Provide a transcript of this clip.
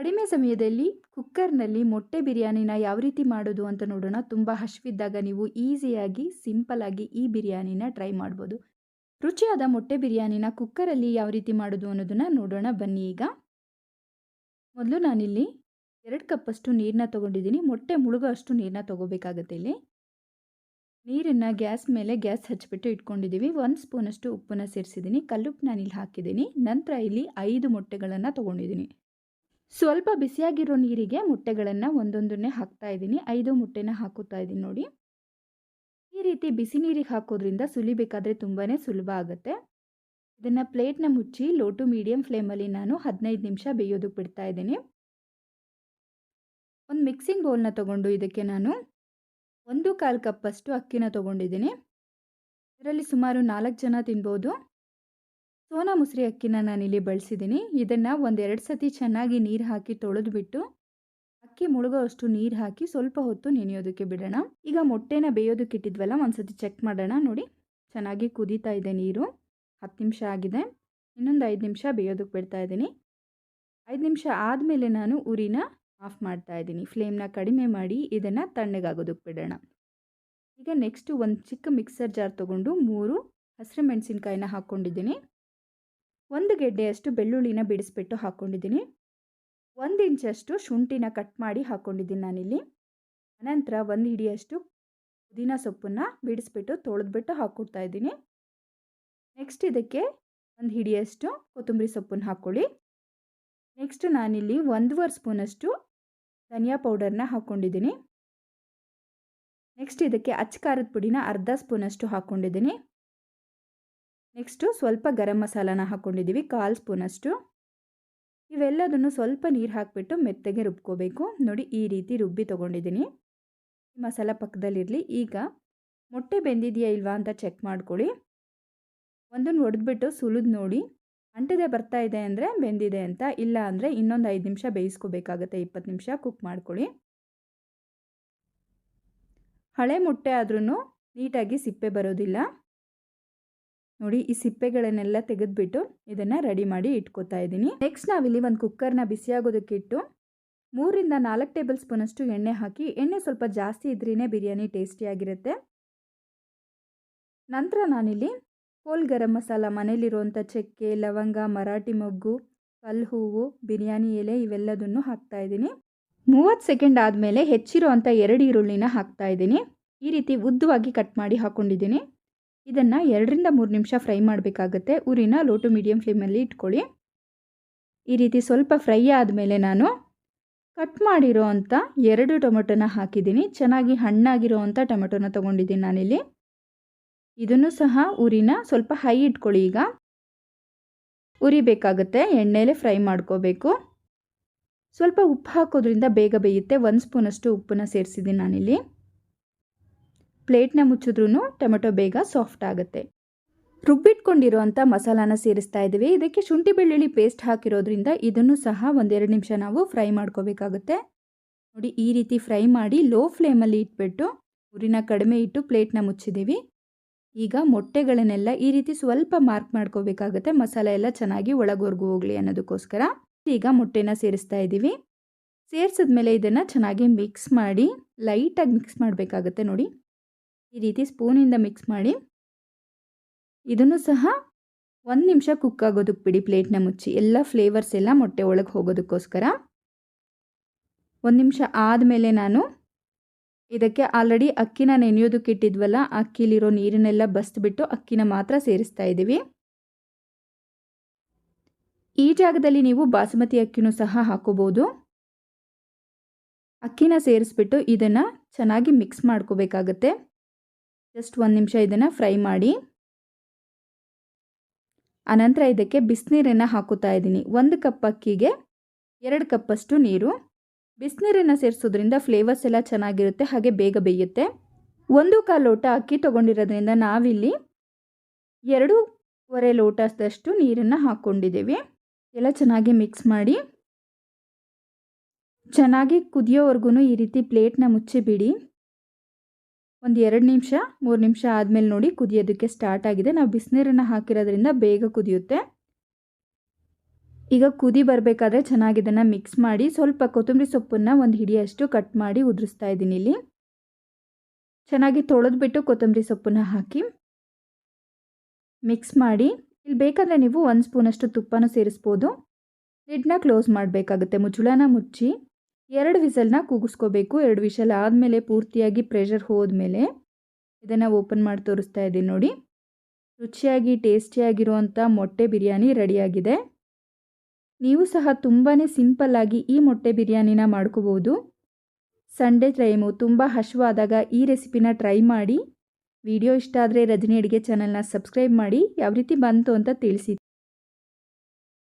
ಕಡಿಮೆ ಸಮಯದಲ್ಲಿ ಕುಕ್ಕರ್ನಲ್ಲಿ ಮೊಟ್ಟೆ ಬಿರಿಯಾನಿನ ಯಾವ ರೀತಿ ಮಾಡೋದು ಅಂತ ನೋಡೋಣ. ತುಂಬ ಹಶ್ವಿದ್ದಾಗ ನೀವು ಈಸಿಯಾಗಿ, ಸಿಂಪಲ್ಲಾಗಿ ಈ ಬಿರಿಯಾನಿನ ಟ್ರೈ ಮಾಡ್ಬೋದು. ರುಚಿಯಾದ ಮೊಟ್ಟೆ ಬಿರಿಯಾನಿನ ಕುಕ್ಕರಲ್ಲಿ ಯಾವ ರೀತಿ ಮಾಡೋದು ಅನ್ನೋದನ್ನು ನೋಡೋಣ ಬನ್ನಿ ಈಗ. ಮೊದಲು ನಾನಿಲ್ಲಿ 2 ಕಪ್ಪಷ್ಟು ನೀರನ್ನ ತೊಗೊಂಡಿದ್ದೀನಿ. ಮೊಟ್ಟೆ ಮುಳುಗೋ ಅಷ್ಟು ನೀರನ್ನ ತೊಗೋಬೇಕಾಗತ್ತೆ ಇಲ್ಲಿ. ನೀರನ್ನು ಗ್ಯಾಸ್ ಹಚ್ಚಿಬಿಟ್ಟು ಇಟ್ಕೊಂಡಿದ್ದೀವಿ. 1 ಸ್ಪೂನಷ್ಟು ಉಪ್ಪನ್ನು ಸೇರಿಸಿದ್ದೀನಿ. ಕಲ್ಲುಪ್ಪು ನಾನಿಲ್ಲಿ ಹಾಕಿದ್ದೀನಿ. ನಂತರ ಇಲ್ಲಿ 5 ಮೊಟ್ಟೆಗಳನ್ನು ತೊಗೊಂಡಿದ್ದೀನಿ. ಸ್ವಲ್ಪ ಬಿಸಿಯಾಗಿರೋ ನೀರಿಗೆ ಮೊಟ್ಟೆಗಳನ್ನು ಒಂದೊಂದನ್ನೇ ಹಾಕ್ತಾ ಇದ್ದೀನಿ. 5 ಮೊಟ್ಟೆನ ಹಾಕುತ್ತಾ ಇದ್ದೀನಿ ನೋಡಿ. ಈ ರೀತಿ ಬಿಸಿ ನೀರಿಗೆ ಹಾಕೋದ್ರಿಂದ ಸುಲಿಬೇಕಾದ್ರೆ ತುಂಬಾ ಸುಲಭ ಆಗುತ್ತೆ. ಇದನ್ನು ಪ್ಲೇಟ್ನ ಮುಚ್ಚಿ ಲೋ ಟು ಮೀಡಿಯಂ ಫ್ಲೇಮಲ್ಲಿ ನಾನು 15 ನಿಮಿಷ ಬೇಯೋದಕ್ಕೆ ಬಿಡ್ತಾ ಇದ್ದೀನಿ. ಒಂದು ಮಿಕ್ಸಿಂಗ್ ಬೌಲ್ನ ತೊಗೊಂಡು ಇದಕ್ಕೆ ನಾನು 1/4 ಕಪ್ಪಷ್ಟು ಅಕ್ಕಿನ ತೊಗೊಂಡಿದ್ದೀನಿ. ಇದರಲ್ಲಿ ಸುಮಾರು 4 ಜನ ತಿನ್ಬೋದು. ಸೋನಾ ಮುಸ್ರಿ ಅಕ್ಕಿನ ನಾನಿಲ್ಲಿ ಬಳಸಿದ್ದೀನಿ. ಇದನ್ನು 1-2 ಸತಿ ಚೆನ್ನಾಗಿ ನೀರು ಹಾಕಿ ತೊಳೆದ್ಬಿಟ್ಟು ಅಕ್ಕಿ ಮುಳುಗೋ ಅಷ್ಟು ನೀರು ಹಾಕಿ ಸ್ವಲ್ಪ ಹೊತ್ತು ನೆನೆಯೋದಕ್ಕೆ ಬಿಡೋಣ. ಈಗ ಮೊಟ್ಟೆನ ಬೇಯೋದಕ್ಕೆ ಇಟ್ಟಿದ್ವಲ್ಲ, ಒಂದು ಸತಿ ಚೆಕ್ ಮಾಡೋಣ. ನೋಡಿ, ಚೆನ್ನಾಗಿ ಕುದೀತಾ ಇದೆ ನೀರು. 10 ನಿಮಿಷ ಆಗಿದೆ. ಇನ್ನೊಂದು 5 ನಿಮಿಷ ಬೇಯೋದಕ್ಕೆ ಬಿಡ್ತಾ ಇದ್ದೀನಿ. 5 ನಿಮಿಷ ಆದಮೇಲೆ ನಾನು ಉರಿನ ಆಫ್ ಮಾಡ್ತಾ ಇದ್ದೀನಿ. ಫ್ಲೇಮ್ನ ಕಡಿಮೆ ಮಾಡಿ ಇದನ್ನು ತಣ್ಣಗಾಗೋದಕ್ಕೆ ಬಿಡೋಣ. ಈಗ ನೆಕ್ಸ್ಟು ಒಂದು ಚಿಕ್ಕ ಮಿಕ್ಸರ್ ಜಾರ್ ತೊಗೊಂಡು 3 ಹಸಿರು ಮೆಣಸಿನ್ಕಾಯಿನ ಹಾಕ್ಕೊಂಡಿದ್ದೀನಿ. 1 ಗೆಡ್ಡೆಯಷ್ಟು ಬೆಳ್ಳುಳ್ಳಿನ ಬಿಡಿಸ್ಬಿಟ್ಟು ಹಾಕ್ಕೊಂಡಿದ್ದೀನಿ. 1 ಇಂಚಷ್ಟು ಶುಂಠಿನ ಕಟ್ ಮಾಡಿ ಹಾಕ್ಕೊಂಡಿದ್ದೀನಿ ನಾನಿಲ್ಲಿ. ಅನಂತರ 1 ಹಿಡಿಯಷ್ಟು ಪುದೀನ ಸೊಪ್ಪನ್ನು ಬಿಡಿಸ್ಬಿಟ್ಟು ತೊಳೆದ್ಬಿಟ್ಟು ಹಾಕ್ಕೊಡ್ತಾ ಇದ್ದೀನಿ. ನೆಕ್ಸ್ಟ್ ಇದಕ್ಕೆ 1 ಹಿಡಿಯಷ್ಟು ಕೊತ್ತಂಬರಿ ಸೊಪ್ಪನ್ನು ಹಾಕ್ಕೊಳ್ಳಿ. ನೆಕ್ಸ್ಟ್ ನಾನಿಲ್ಲಿ 1.5 ಸ್ಪೂನಷ್ಟು ಧನಿಯಾ ಪೌಡರ್ನ ಹಾಕ್ಕೊಂಡಿದ್ದೀನಿ. ನೆಕ್ಸ್ಟ್ ಇದಕ್ಕೆ ಅಚ್ಚ ಖಾರದ ಪುಡಿನ ಅರ್ಧ ಸ್ಪೂನಷ್ಟು ಹಾಕ್ಕೊಂಡಿದ್ದೀನಿ. ನೆಕ್ಸ್ಟು ಸ್ವಲ್ಪ ಗರಂ ಮಸಾಲಾನ ಹಾಕ್ಕೊಂಡಿದ್ದೀವಿ, 1/4 ಸ್ಪೂನಷ್ಟು. ಇವೆಲ್ಲದನ್ನು ಸ್ವಲ್ಪ ನೀರು ಹಾಕಿಬಿಟ್ಟು ಮೆತ್ತಗೆ ರುಬ್ಕೋಬೇಕು. ನೋಡಿ, ಈ ರೀತಿ ರುಬ್ಬಿ ತೊಗೊಂಡಿದ್ದೀನಿ. ಮಸಾಲ ಪಕ್ಕದಲ್ಲಿರಲಿ. ಈಗ ಮೊಟ್ಟೆ ಬೆಂದಿದೆಯಾ ಇಲ್ವಾ ಅಂತ ಚೆಕ್ ಮಾಡ್ಕೊಳ್ಳಿ. ಒಂದನ್ನು ಒಡೆದ್ಬಿಟ್ಟು ಸುಲಿದು ನೋಡಿ. ಅಂಟದೆ ಬರ್ತಾ ಇದೆ ಅಂದರೆ ಬೆಂದಿದೆ ಅಂತ, ಇಲ್ಲ ಅಂದರೆ ಇನ್ನೊಂದು 5 ನಿಮಿಷ ಬೇಯಿಸ್ಕೋಬೇಕಾಗತ್ತೆ. 20 ನಿಮಿಷ ಕುಕ್ ಮಾಡ್ಕೊಳ್ಳಿ. ಹಳೆ ಮೊಟ್ಟೆ ಆದ್ರೂ ನೀಟಾಗಿ ಸಿಪ್ಪೆ ಬರೋದಿಲ್ಲ. ನೋಡಿ, ಈ ಸಿಪ್ಪೆಗಳನ್ನೆಲ್ಲ ತೆಗೆದುಬಿಟ್ಟು ಇದನ್ನು ರೆಡಿ ಮಾಡಿ ಇಟ್ಕೋತಾ ಇದ್ದೀನಿ. ನೆಕ್ಸ್ಟ್ ನಾವಿಲ್ಲಿ ಒಂದು ಕುಕ್ಕರ್ನ ಬಿಸಿಯಾಗೋದಕ್ಕೆ ಇಟ್ಟು 3-4 ಟೇಬಲ್ ಸ್ಪೂನಷ್ಟು ಎಣ್ಣೆ ಹಾಕಿ, ಎಣ್ಣೆ ಸ್ವಲ್ಪ ಜಾಸ್ತಿ ಇದ್ರೇ ಬಿರಿಯಾನಿ ಟೇಸ್ಟಿಯಾಗಿರುತ್ತೆ. ನಂತರ ನಾನಿಲ್ಲಿ ಹೋಲ್ ಗರಂ ಮಸಾಲ, ಮನೇಲಿರುವಂಥ ಚಕ್ಕೆ, ಲವಂಗ, ಮರಾಠಿ ಮೊಗ್ಗು, ಕಲ್ಲು ಹೂವು, ಬಿರಿಯಾನಿ ಎಲೆ ಇವೆಲ್ಲದನ್ನು ಹಾಕ್ತಾಯಿದ್ದೀನಿ. 30 ಸೆಕೆಂಡ್ ಆದಮೇಲೆ ಹೆಚ್ಚಿರೋ ಅಂಥ 2 ಈರುಳ್ಳಿನ ಹಾಕ್ತಾಯಿದ್ದೀನಿ. ಈ ರೀತಿ ಉದ್ದವಾಗಿ ಕಟ್ ಮಾಡಿ ಹಾಕ್ಕೊಂಡಿದ್ದೀನಿ. ಇದನ್ನು 2-3 ನಿಮಿಷ ಫ್ರೈ ಮಾಡಬೇಕಾಗತ್ತೆ. ಉರಿನ ಲೋ ಟು ಮೀಡಿಯಂ ಫ್ಲೇಮಲ್ಲಿ ಇಟ್ಕೊಳ್ಳಿ. ಈ ರೀತಿ ಸ್ವಲ್ಪ ಫ್ರೈ ಆದಮೇಲೆ ನಾನು ಕಟ್ ಮಾಡಿರೋ ಅಂಥ 2 ಟೊಮೆಟೊನ ಹಾಕಿದ್ದೀನಿ. ಚೆನ್ನಾಗಿ ಹಣ್ಣಾಗಿರೋ ಅಂಥ ಟೊಮೆಟೊನ ತೊಗೊಂಡಿದ್ದೀನಿ ನಾನಿಲ್ಲಿ. ಇದನ್ನು ಸಹ ಉರಿನ ಸ್ವಲ್ಪ ಹೈ ಇಟ್ಕೊಳ್ಳಿ. ಈಗ ಉರಿಬೇಕಾಗುತ್ತೆ, ಎಣ್ಣೆಲೇ ಫ್ರೈ ಮಾಡ್ಕೋಬೇಕು. ಸ್ವಲ್ಪ ಉಪ್ಪು ಹಾಕೋದ್ರಿಂದ ಬೇಗ ಬೇಯುತ್ತೆ. 1 ಸ್ಪೂನಷ್ಟು ಉಪ್ಪನ್ನು ಸೇರಿಸಿದ್ದೀನಿ ನಾನಿಲ್ಲಿ. ಪ್ಲೇಟ್ನ ಮುಚ್ಚಿದ್ರೂ ಟೊಮೆಟೊ ಬೇಗ ಸಾಫ್ಟ್ ಆಗುತ್ತೆ. ರುಬ್ಬಿಟ್ಕೊಂಡಿರೋ ಅಂಥ ಮಸಾಲಾನ ಸೇರಿಸ್ತಾ ಇದ್ದೀವಿ. ಇದಕ್ಕೆ ಶುಂಠಿ ಬೆಳ್ಳುಳ್ಳಿ ಪೇಸ್ಟ್ ಹಾಕಿರೋದ್ರಿಂದ ಇದನ್ನು ಸಹ 1-2 ನಿಮಿಷ ನಾವು ಫ್ರೈ ಮಾಡ್ಕೋಬೇಕಾಗುತ್ತೆ. ನೋಡಿ, ಈ ರೀತಿ ಫ್ರೈ ಮಾಡಿ ಲೋ ಫ್ಲೇಮಲ್ಲಿ ಇಟ್ಬಿಟ್ಟು ಉರಿನ ಕಡಿಮೆ ಇಟ್ಟು ಪ್ಲೇಟ್ನ ಮುಚ್ಚಿದ್ದೀವಿ. ಈಗ ಮೊಟ್ಟೆಗಳನ್ನೆಲ್ಲ ಈ ರೀತಿ ಸ್ವಲ್ಪ ಮಾರ್ಕ್ ಮಾಡ್ಕೋಬೇಕಾಗುತ್ತೆ. ಮಸಾಲೆ ಎಲ್ಲ ಚೆನ್ನಾಗಿ ಒಳಗೋರ್ಗು ಹೋಗಲಿ ಅನ್ನೋದಕ್ಕೋಸ್ಕರ. ಈಗ ಮೊಟ್ಟೆನ ಸೇರಿಸ್ತಾ ಇದ್ದೀವಿ. ಸೇರಿಸಿದ್ಮೇಲೆ ಇದನ್ನು ಚೆನ್ನಾಗಿ ಮಿಕ್ಸ್ ಮಾಡಿ, ಲೈಟಾಗಿ ಮಿಕ್ಸ್ ಮಾಡಬೇಕಾಗುತ್ತೆ. ನೋಡಿ, ಈ ರೀತಿ ಸ್ಪೂನಿಂದ ಮಿಕ್ಸ್ ಮಾಡಿ ಇದನ್ನು ಸಹ 1 ನಿಮಿಷ ಕುಕ್ ಆಗೋದಕ್ಕೆ ಬಿಡಿ. ಪ್ಲೇಟ್ನ ಮುಚ್ಚಿ ಎಲ್ಲ ಫ್ಲೇವರ್ಸ್ ಎಲ್ಲ ಮೊಟ್ಟೆ ಒಳಗೆ ಹೋಗೋದಕ್ಕೋಸ್ಕರ. 1 ನಿಮಿಷ ಆದಮೇಲೆ ನಾನು ಇದಕ್ಕೆ ಆಲ್ರೆಡಿ ಅಕ್ಕಿನ ನೆನೆಯೋದಕ್ಕೆ ಇಟ್ಟಿದ್ವಲ್ಲ, ಅಕ್ಕಿಲಿರೋ ನೀರನ್ನೆಲ್ಲ ಬಸ್ದುಬಿಟ್ಟು ಅಕ್ಕಿನ ಮಾತ್ರ ಸೇರಿಸ್ತಾ ಇದ್ದೀವಿ. ಈ ಜಾಗದಲ್ಲಿ ನೀವು ಬಾಸುಮತಿ ಅಕ್ಕಿನೂ ಸಹ ಹಾಕೋಬೋದು. ಅಕ್ಕಿನ ಸೇರಿಸ್ಬಿಟ್ಟು ಇದನ್ನು ಚೆನ್ನಾಗಿ ಮಿಕ್ಸ್ ಮಾಡ್ಕೋಬೇಕಾಗತ್ತೆ. ಜಸ್ಟ್ 1 ನಿಮಿಷ ಇದನ್ನು ಫ್ರೈ ಮಾಡಿ. ಅನಂತರ ಇದಕ್ಕೆ ಬಿಸಿನೀರನ್ನು ಹಾಕುತ್ತಾ ಇದ್ದೀನಿ. 1 ಕಪ್ ಅಕ್ಕಿಗೆ 2 ಕಪ್ಪಷ್ಟು ನೀರು. ಬಿಸಿನೀರನ್ನು ಸೇರಿಸೋದ್ರಿಂದ ಫ್ಲೇವರ್ಸ್ ಎಲ್ಲ ಚೆನ್ನಾಗಿರುತ್ತೆ, ಹಾಗೆ ಬೇಗ ಬೇಯುತ್ತೆ. 1/4 ಲೋಟ ಅಕ್ಕಿ ತೊಗೊಂಡಿರೋದ್ರಿಂದ ನಾವಿಲ್ಲಿ 2.25 ಲೋಟದಷ್ಟು ನೀರನ್ನು ಹಾಕ್ಕೊಂಡಿದ್ದೀವಿ. ಎಲ್ಲ ಚೆನ್ನಾಗಿ ಮಿಕ್ಸ್ ಮಾಡಿ ಚೆನ್ನಾಗಿ ಕುದಿಯೋವರೆಗೂ ಈ ರೀತಿ ಪ್ಲೇಟ್ನ ಮುಚ್ಚಿಬಿಡಿ. ಒಂದು 2 ನಿಮಿಷ 3 ನಿಮಿಷ ಆದಮೇಲೆ ನೋಡಿ ಕುದಿಯೋದಕ್ಕೆ ಸ್ಟಾರ್ಟ್ ಆಗಿದೆ. ನಾವು ಬಿಸಿನೀರನ್ನು ಹಾಕಿರೋದ್ರಿಂದ ಬೇಗ ಕುದಿಯುತ್ತೆ. ಈಗ ಕುದಿ ಬರಬೇಕಾದ್ರೆ ಚೆನ್ನಾಗಿ ಇದನ್ನು ಮಿಕ್ಸ್ ಮಾಡಿ ಸ್ವಲ್ಪ ಕೊತ್ತಂಬರಿ ಸೊಪ್ಪನ್ನು ಒಂದು ಹಿಡಿಯಷ್ಟು ಕಟ್ ಮಾಡಿ ಉದುರಿಸ್ತಾ ಇದ್ದೀನಿ ಇಲ್ಲಿ. ಚೆನ್ನಾಗಿ ತೊಳೆದ್ಬಿಟ್ಟು ಕೊತ್ತಂಬರಿ ಸೊಪ್ಪನ್ನು ಹಾಕಿ ಮಿಕ್ಸ್ ಮಾಡಿ. ಇಲ್ಲಿ ಬೇಕಾದರೆ ನೀವು 1 ಸ್ಪೂನಷ್ಟು ತುಪ್ಪನೂ ಸೇರಿಸ್ಬೋದು. ಲಿಡ್ನ ಕ್ಲೋಸ್ ಮಾಡಬೇಕಾಗುತ್ತೆ. ಮುಚ್ಚಳನ ಮುಚ್ಚಿ 2 ವಿಸಲ್ನ ಕೂಗಿಸ್ಕೋಬೇಕು. 2 ವಿಷಲ್ ಆದಮೇಲೆ ಪೂರ್ತಿಯಾಗಿ ಪ್ರೆಷರ್ ಹೋದ್ಮೇಲೆ ಇದನ್ನು ಓಪನ್ ಮಾಡಿ ತೋರಿಸ್ತಾ ಇದ್ದೀನಿ ನೋಡಿ. ರುಚಿಯಾಗಿ ಟೇಸ್ಟಿಯಾಗಿರುವಂಥ ಮೊಟ್ಟೆ ಬಿರಿಯಾನಿ ರೆಡಿಯಾಗಿದೆ. ನೀವು ಸಹ ತುಂಬಾ ಸಿಂಪಲ್ಲಾಗಿ ಈ ಮೊಟ್ಟೆ ಬಿರಿಯಾನಿನ ಮಾಡ್ಕೋಬೋದು. ಸಂಡೇ ಟೈಮು ತುಂಬ ಹಸಿವಾದಾಗ ಈ ರೆಸಿಪಿನ ಟ್ರೈ ಮಾಡಿ. ವಿಡಿಯೋ ಇಷ್ಟ ಆದರೆ ರಜನಿ ಅಡುಗೆ ಚಾನಲ್ನ ಸಬ್ಸ್ಕ್ರೈಬ್ ಮಾಡಿ. ಯಾವ ರೀತಿ ಬಂತು ಅಂತ ತಿಳಿಸಿ.